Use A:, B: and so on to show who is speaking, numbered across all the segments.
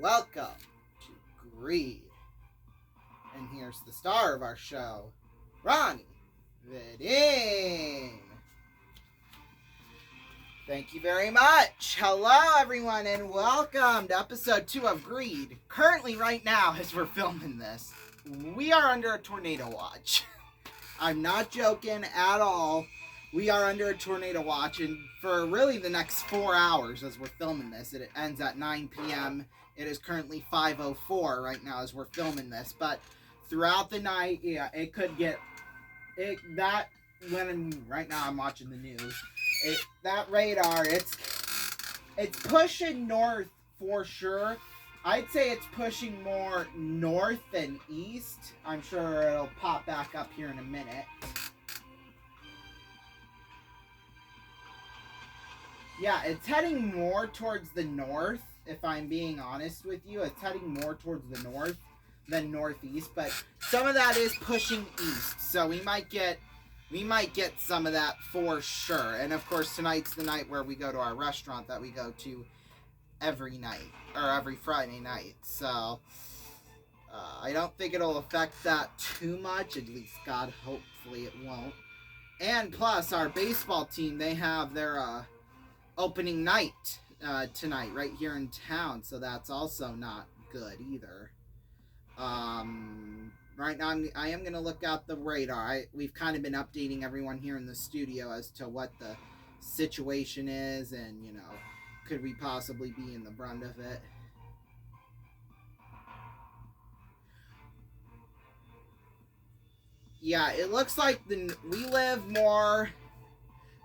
A: welcome to Greed. And here's the star of our show, Ronnie Vidin. Thank you very much. Hello, everyone, and welcome to episode 2 of Greed. Currently, right now, as we're filming this, we are under a tornado watch. I'm not joking at all. We are under a tornado watch, and for really the next 4 hours as we're filming this, it ends at 9 p.m. It is currently 5:04 right now as we're filming this, but throughout the night, yeah, it could get right now I'm watching the news. That radar, it's pushing north for sure. I'd say it's pushing more north than east. I'm sure it'll pop back up here in a minute. Yeah, it's heading more towards the north, if I'm being honest with you. It's heading more towards the north than northeast, but some of that is pushing east, so we might get some of that for sure. And of course, tonight's the night where we go to our restaurant that we go to every night, or every Friday night, so I don't think it'll affect that too much, at least God, hopefully it won't. And plus, our baseball team, they have their opening night tonight right here in town, so that's also not good either. Right now I am going to look out the radar. We've kind of been updating everyone here in the studio as to what the situation is, and could we possibly be in the brunt of it. Yeah, it looks like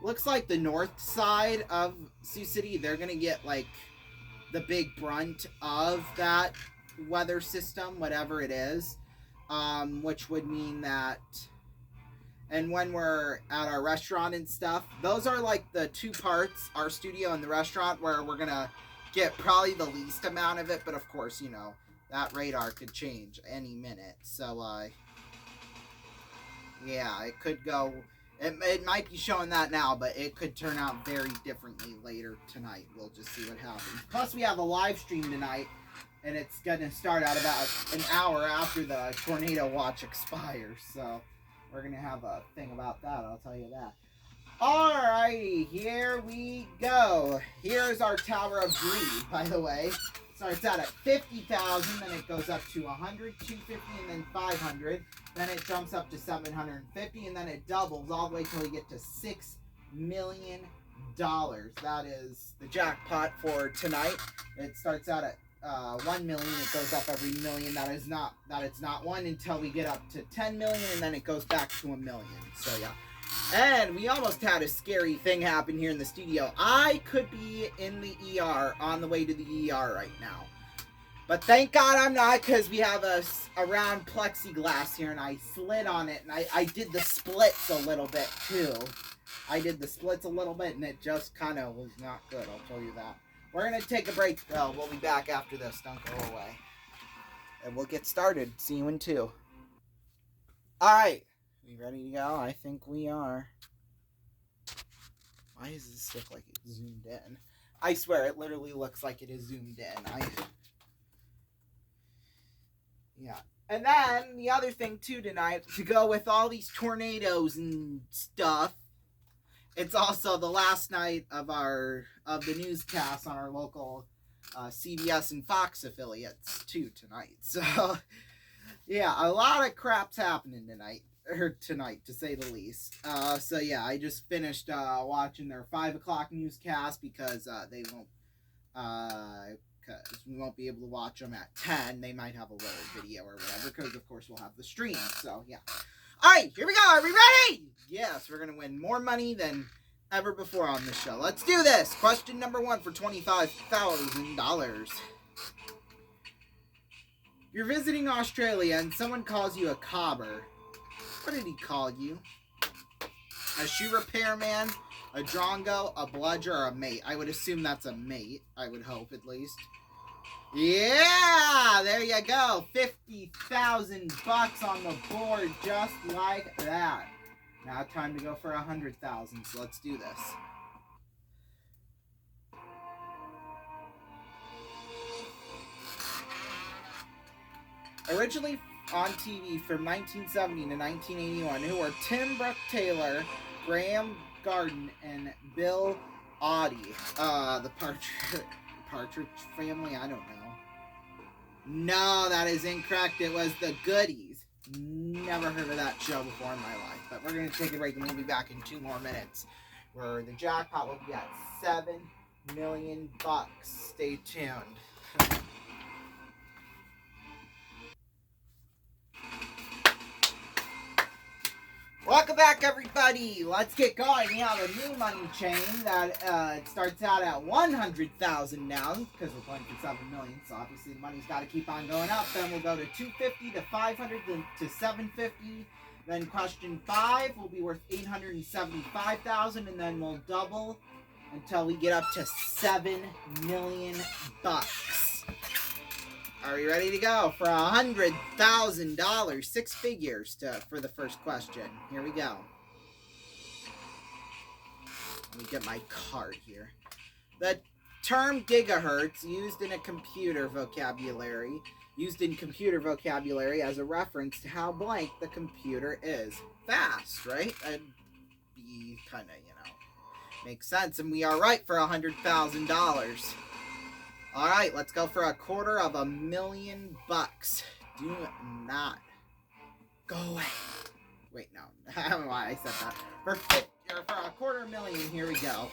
A: looks like the north side of Sioux City, they're gonna get like the big brunt of that weather system, whatever it is, which would mean that, and when we're at our restaurant and stuff, those are like the two parts, our studio and the restaurant, where we're gonna get probably the least amount of it, but of course, that radar could change any minute, so yeah, it could go. It might be showing that now, but it could turn out very differently later tonight. We'll just see what happens. Plus, we have a live stream tonight, and it's going to start out about an hour after the tornado watch expires. So, we're going to have a thing about that, I'll tell you that. Alrighty, here we go. Here's our Tower of Greed, by the way. Starts out at 50,000, then it goes up to 100, 250, and then 500. Then it jumps up to 750, and then it doubles all the way till we get to $6 million. That is the jackpot for tonight. It starts out at 1 million. It goes up every million. It's not one until we get up to 10 million, and then it goes back to 1 million. So yeah. And we almost had a scary thing happen here in the studio. I could be in the ER, on the way to the ER right now. But thank God I'm not, because we have a round plexiglass here, and I slid on it, and I did the splits a little bit, too. I did the splits a little bit, and it just kind of was not good, I'll tell you that. We're going to take a break, though. We'll be back after this. Don't go away. And we'll get started. See you in 2. Alright. We ready to go? I think we are. Why does this look like it's zoomed in? I swear, it literally looks like it is zoomed in. Yeah. And then, the other thing, too, tonight, to go with all these tornadoes and stuff, it's also the last night of the newscast on our local CBS and Fox affiliates, too, tonight. So, yeah, a lot of crap's happening tonight, to say the least. So, yeah, I just finished watching their 5 o'clock newscast because they won't... because we won't be able to watch them at 10. They might have a little video or whatever, because of course we'll have the stream, so yeah. Alright, here we go, are we ready? Yes, we're gonna win more money than ever before on this show. Let's do this! Question number 1 for $25,000. You're visiting Australia and someone calls you a cobber. What did he call you? A shoe repairman, a drongo, a bludger, or a mate? I would assume that's a mate. I would hope, at least. Yeah! There you go. 50,000 bucks on the board, just like that. Now time to go for 100,000, so let's do this. Originally on TV from 1970 to 1981, who were Tim Brooke Taylor, Graham Garden, and Bill Oddie. The Partridge Family? I don't know. No, that is incorrect. It was the Goodies. Never heard of that show before in my life. But we're going to take a break and we'll be back in 2 more minutes, where the jackpot will be at $7 million. Stay tuned. Welcome back, everybody. Let's get going. We have a new money chain that it starts out at 100,000 now, because we're playing for 7 million. So obviously the money's got to keep on going up. Then we'll go to 250 to 500 then to 750. Then question 5 will be worth 875,000, and then we'll double until we get up to $7 million. Are we ready to go for $100,000, 6 figures for the first question? Here we go. Let me get my card here. The term gigahertz used in computer vocabulary as a reference to how blank the computer is. Fast, right? That'd be kind of, makes sense. And we are right for $100,000. All right, let's go for $250,000. Do not go away. Wait, no. I don't know why I said that. For $250,000, here we go.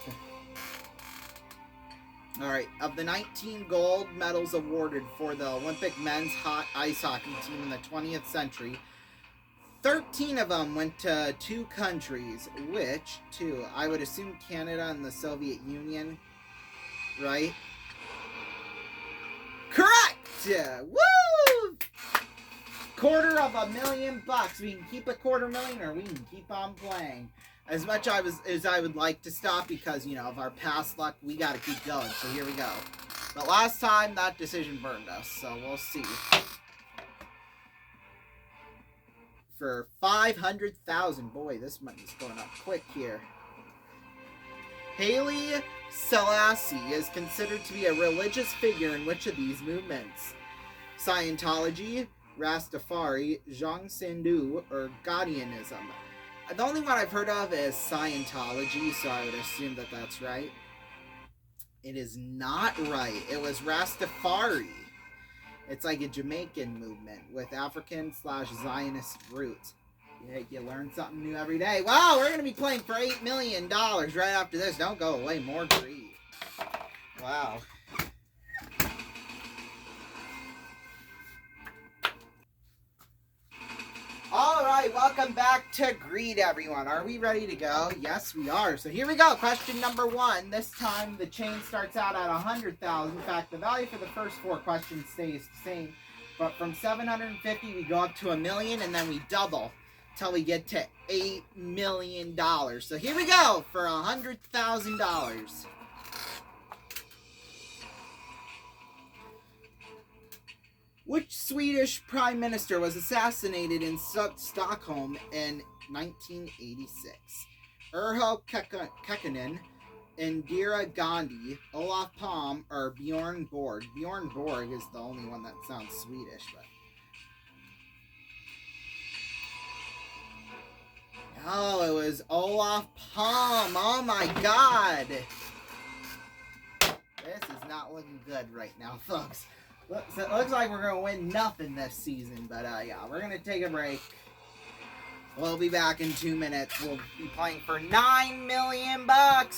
A: All right, of the 19 gold medals awarded for the Olympic men's ice hockey team in the 20th century, 13 of them went to 2 countries. Which 2? I would assume Canada and the Soviet Union, right? Correct! Woo! $250,000. We can keep $250,000 or we can keep on playing. As much as I would like to stop because, of our past luck, we got to keep going. So here we go. But last time, that decision burned us. So we'll see. For $500,000. Boy, this money's going up quick here. Haile Selassie is considered to be a religious figure in which of these movements? Scientology, Rastafari, Zhang or Gaudianism? The only one I've heard of is Scientology, so I would assume that that's right. It is not right. It was Rastafari. It's like a Jamaican movement with African/Zionist roots. Yeah, you learn something new every day. Wow, we're going to be playing for $8 million right after this. Don't go away. More greed. Wow. All right, welcome back to Greed, everyone. Are we ready to go? Yes, we are. So here we go. Question number 1. This time the chain starts out at 100,000. In fact, the value for the first 4 questions stays the same. But from 750, we go up to $1 million, and then we double till we get to $8 million. So here we go for $100,000. Which Swedish prime minister was assassinated in Stockholm in 1986? Urho Kekkonen, Indira Gandhi, Olof Palme, or Bjorn Borg? Bjorn Borg is the only one that sounds Swedish, but... Oh, it was Olof Palme. Oh my god. This is not looking good right now, folks. It looks like we're going to win nothing this season, but yeah, we're going to take a break. We'll be back in 2 minutes. We'll be playing for $9 million.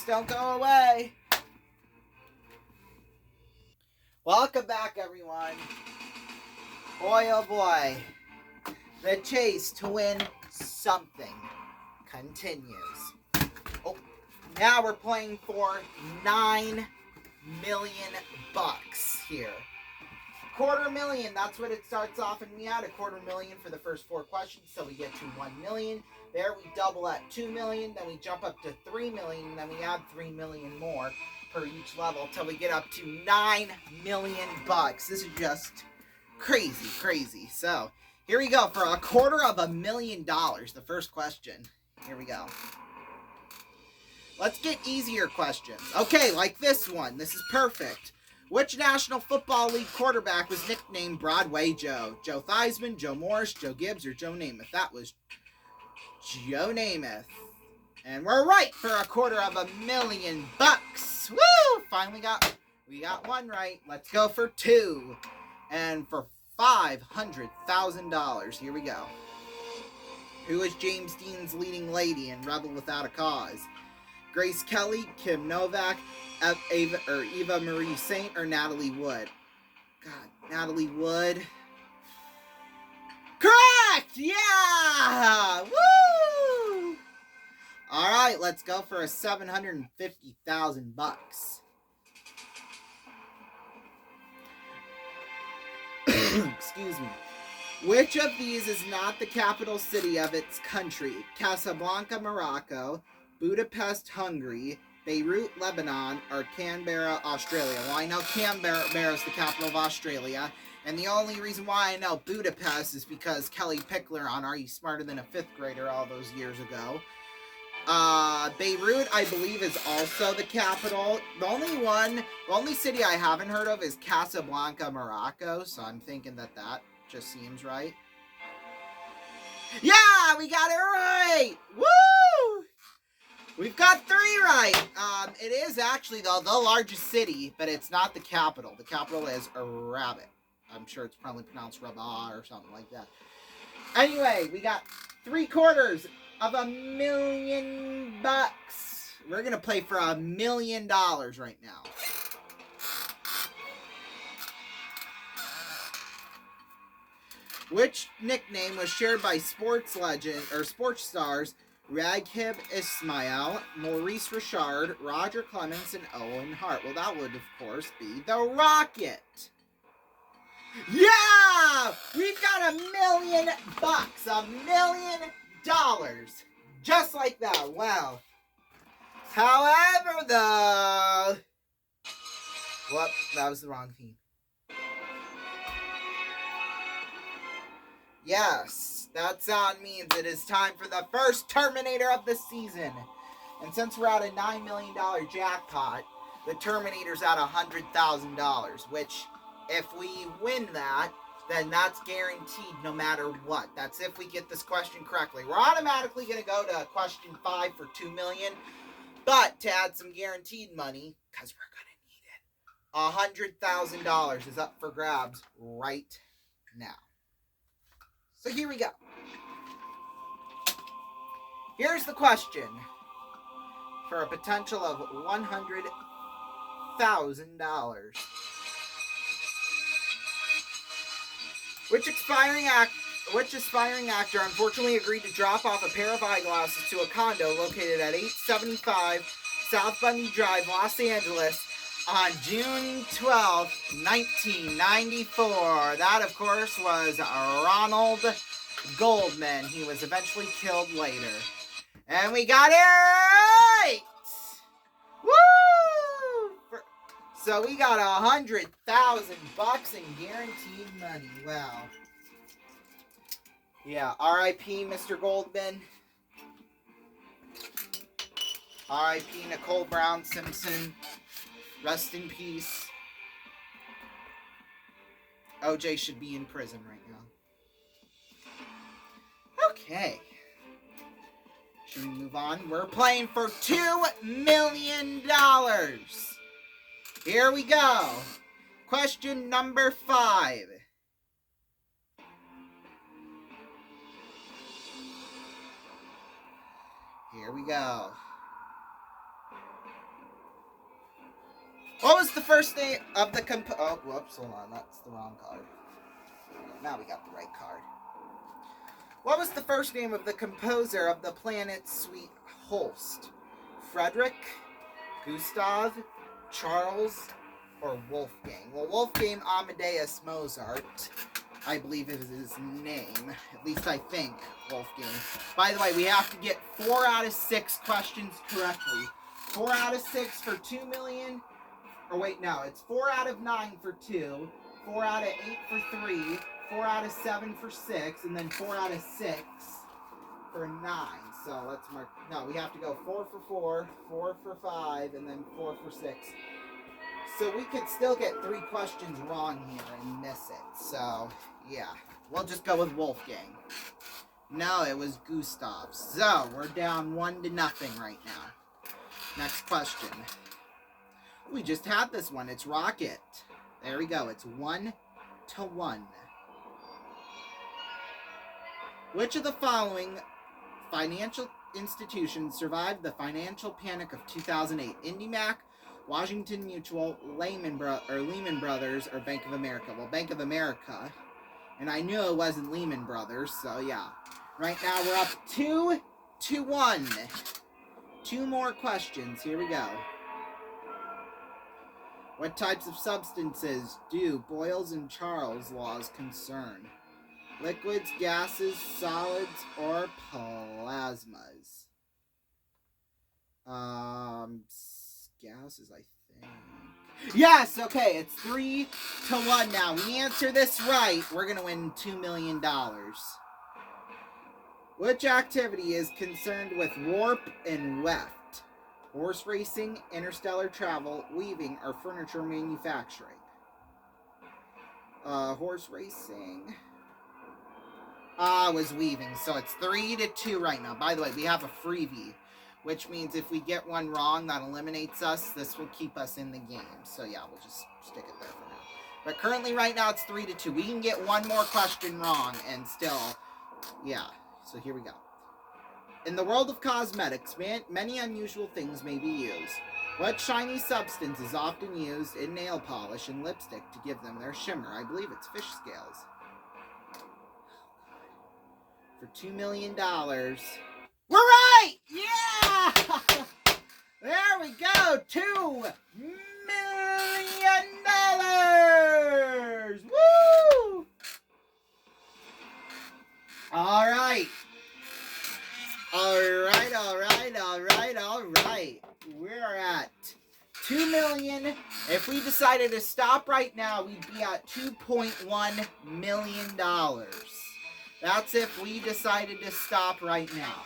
A: Don't go away. Welcome back, everyone. Boy, oh boy. The chase to win something continues. Oh, now we're playing for $9 million here. $250,000, that's what it starts off, and we add $250,000 for the first 4 questions, so we get to $1 million. There we double at $2 million, then we jump up to $3 million, and then we add $3 million more per each level till we get up to $9 million. This is just crazy. So here we go for $250,000. The first question. Here we go. Let's get easier questions. Okay, like this one. This is perfect. Which National Football League quarterback was nicknamed Broadway Joe? Joe Theismann, Joe Morris, Joe Gibbs, or Joe Namath? That was Joe Namath. And we're right for $250,000. Woo! Finally we got one right. Let's go for two. And for $500,000. Here we go. Who is James Dean's leading lady in Rebel Without a Cause? Grace Kelly, Kim Novak, Eva Marie Saint, or Natalie Wood? God, Natalie Wood. Correct! Yeah! Woo! All right, let's go for a $750,000. Excuse me. Which of these is not the capital city of its country? Casablanca, Morocco, Budapest, Hungary, Beirut, Lebanon, or Canberra, Australia? Well, I know Canberra is the capital of Australia, and the only reason why I know Budapest is because Kelly Pickler on Are You Smarter Than a Fifth Grader all those years ago. Beirut, I believe, is also the capital. The only city I haven't heard of is Casablanca, Morocco, so I'm thinking that just seems right. Yeah, we got it right! Woo! We've got 3 right. It is actually, though, the largest city, but it's not the capital. The capital is Rabat. I'm sure it's probably pronounced Rabat or something like that. Anyway, we got $750,000. We're going to play for $1 million right now. Which nickname was shared by sports stars Raghib Ismail, Maurice Richard, Roger Clemens, and Owen Hart? Well, that would, of course, be the Rocket. Yeah! We've got $1 million. $1 million. Just like that. Wow. However, though... Whoop, that was the wrong team. Yes, that sound means it is time for the first Terminator of the season. And since we're at a $9 million jackpot, the Terminator's at $100,000, which, if we win that, then that's guaranteed no matter what. That's if we get this question correctly. We're automatically going to go to question 5 for $2 million, but to add some guaranteed money, because we're going to need it, $100,000 is up for grabs right now. So here we go. Here's the question for a potential of $100,000. Which aspiring actor unfortunately agreed to drop off a pair of eyeglasses to a condo located at 875 South Bundy Drive, Los Angeles, on June 12, 1994. That, of course, was Ronald Goldman. He was eventually killed later. And we got it right! Woo! So we got $100,000 in guaranteed money. Wow. Yeah, R.I.P. Mr. Goldman. R.I.P. Nicole Brown Simpson. Rest in peace. OJ should be in prison right now. Okay. Should we move on? We're playing for $2 million. Here we go. Question number 5. Here we go. What was the first name of the oh, whoops, hold on, that's the wrong card. Now we got the right card. What was the first name of the composer of the Planet Suite Holst? Frederick, Gustav, Charles, or Wolfgang? Well, Wolfgang Amadeus Mozart, I believe is his name. At least I think Wolfgang. By the way, we have to get 4 out of 6 questions correctly. 4 out of 6 for $2 million. Or wait, no, it's 4 out of 9 for 2, 4 out of 8 for 3, 4 out of 7 for 6, and then 4 out of 6 for 9. So let's mark. No, we have to go 4 for 4, 4 for 5, and then 4 for 6. So we could still get 3 questions wrong here and miss it. So, yeah. We'll just go with Wolfgang. No, it was Gustav. So, we're down 1-0 right now. Next question. We just had this one. It's Rocket. There we go. It's 1-1. Which of the following financial institutions survived the financial panic of 2008? IndyMac, Washington Mutual, Lehman Brothers, or Bank of America? Well, Bank of America. And I knew it wasn't Lehman Brothers, so yeah. Right now we're up 2-1. 2 more questions. Here we go. What types of substances do Boyle's and Charles laws concern? Liquids, gases, solids, or plasmas? Gases, I think. Yes, okay, it's 3-1 now. We answer this right, we're gonna win $2 million. Which activity is concerned with warp and weft? Horse racing, interstellar travel, weaving, or furniture manufacturing? Horse racing. Was weaving. So it's 3-2 right now. By the way, we have a freebie, which means if we get one wrong, that eliminates us. This will keep us in the game. So yeah, we'll just stick it there for now. But currently, right now, it's 3-2. We can get one more question wrong and still, yeah. So here we go. In the world of cosmetics, many unusual things may be used. What shiny substance is often used in nail polish and lipstick to give them their shimmer? I believe it's fish scales. For $2 million. We're right! Yeah! There we go! $2 million! Woo! All right. We're at 2 million. If we decided to stop right now, we'd be at $2.1 million. That's if we decided to stop right now.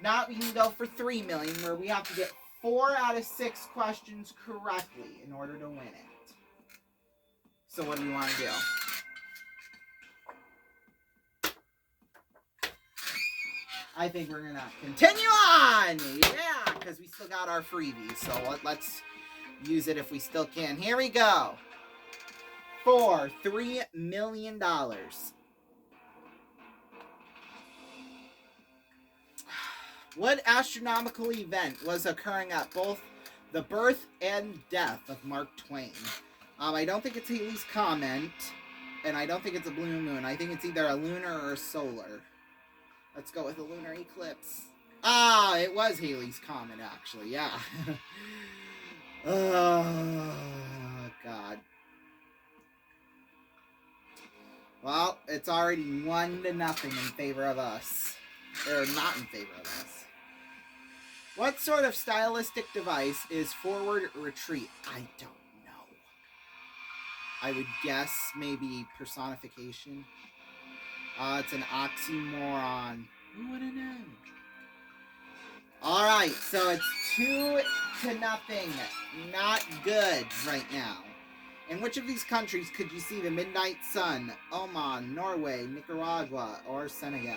A: Now we can go for 3 million, where we have to get 4 out of 6 questions correctly in order to win it. So what do we want to do? I think we're gonna continue on. Yeah, because we still got our freebies. So let's use it if we still can. Here we go. For $3 million. What astronomical event was occurring at both the birth and death of Mark Twain? I don't think it's Halley's Comet, and I don't think it's a blue moon. I think it's either a lunar or a solar. Let's go with a lunar eclipse. Ah, it was Halley's Comet, actually. Yeah. Oh, God. Well, it's already 1-0 in favor of us. Or not in favor of us. What sort of stylistic device is forward retreat? I don't know. I would guess maybe personification. It's an oxymoron. Who would have known? Alright, so it's 2-0. Not good right now. In which of these countries could you see the midnight sun? Oman, Norway, Nicaragua, or Senegal?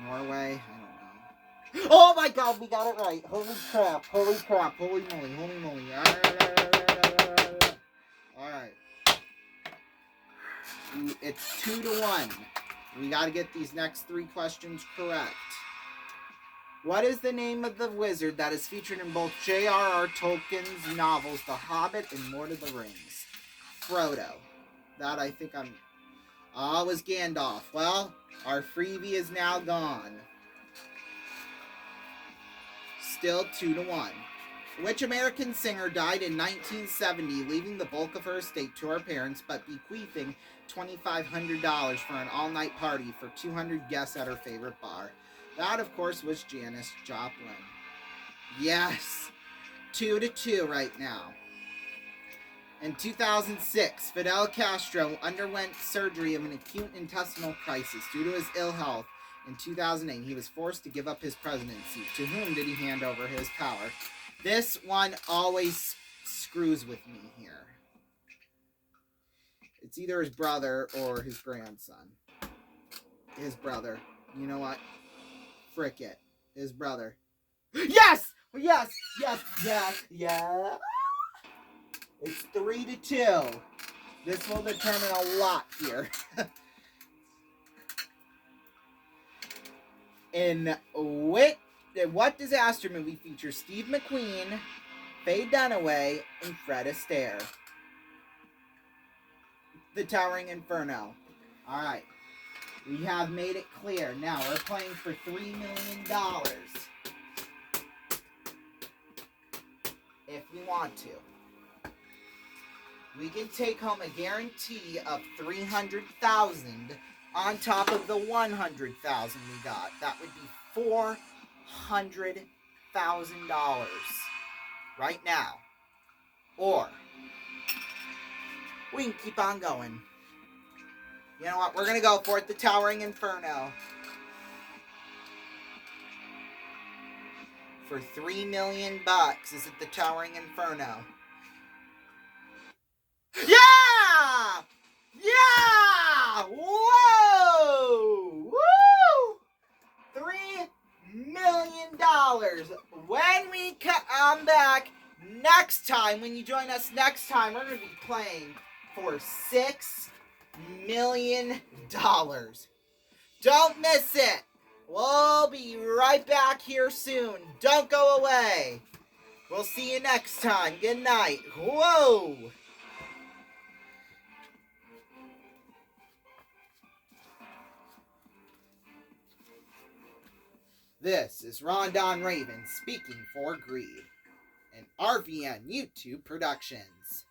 A: Norway? I don't know. Oh my God, we got it right. Holy crap, holy crap, holy moly, holy moly. Alright. It's 2-1. We gotta get these next 3 questions correct. What is the name of the wizard that is featured in both J.R.R. Tolkien's novels, The Hobbit and Lord of the Rings? Frodo. That I think I'm... it was Gandalf. Well, our freebie is now gone. Still 2-1. Which American singer died in 1970, leaving the bulk of her estate to her parents, but bequeathing $2,500 for an all-night party for 200 guests at her favorite bar? That, of course, was Janis Joplin. Yes! 2-2 right now. In 2006, Fidel Castro underwent surgery of an acute intestinal crisis due to his ill health. In 2008, he was forced to give up his presidency. To whom did he hand over his power? This one always screws with me here. It's either his brother or his grandson. His brother. You know what? Frick it. His brother. Yes! Yes! Yes! Yes! Yeah! It's 3-2. This will determine a lot here. In What Disaster movie features Steve McQueen, Faye Dunaway, and Fred Astaire? The Towering Inferno. Alright. We have made it clear. Now, we're playing for $3 million. If we want to. We can take home a guarantee of $300,000 on top of the $100,000 we got. That would be $400,000 right now. Or we can keep on going. You know what? We're going to go for it. The Towering Inferno. For $3 million. Is it the Towering Inferno? Yeah! Yeah! Whoa! Woo! $3 million. When we come back next time, when you join us next time, we're going to be playing for $6 million. Don't miss it. We'll be right back here soon. Don't go away. We'll see you next time. Good night. Whoa! This is Rondon Raven speaking for Greed, an RVN YouTube Productions.